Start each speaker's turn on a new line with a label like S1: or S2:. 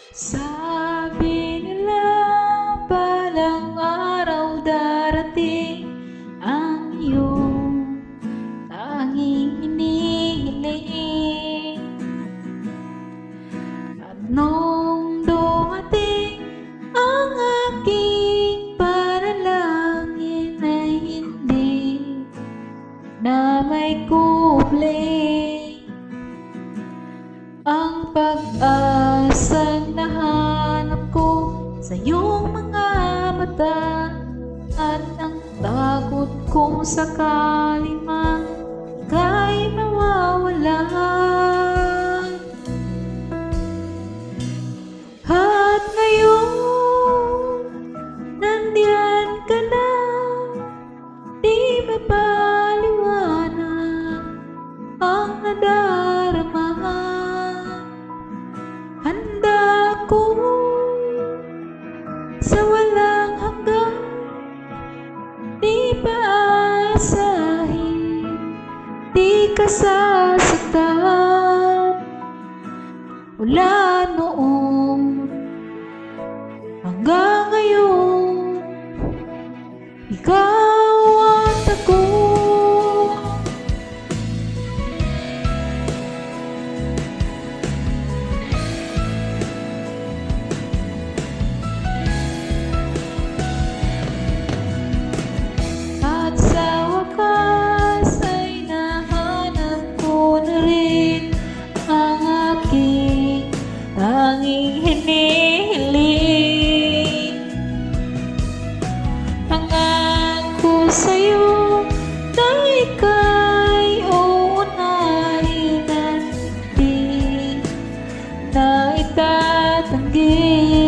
S1: Sabi nila balang araw darating ang iyong tanging hinihiling. At nung dumating ang aking panalangin ay hindi na may kubli. Ang pag-asang nahanap ko sa iyong mga mata, at ang takot kung sakali man ika'y mawawala. At ngayon, nandiyan ka na, di mapaliwanag ang nadarama. Handa ko sa walang hanggan, di paasahin, di ka sasaktan. Mula noon hanggang ngayon, ikaw at ako. At sa wakas ay nahanap ko na rin ang aking tanging hinihiling. Pangako sa'yo na ika'y uunahin at di na itatanggi.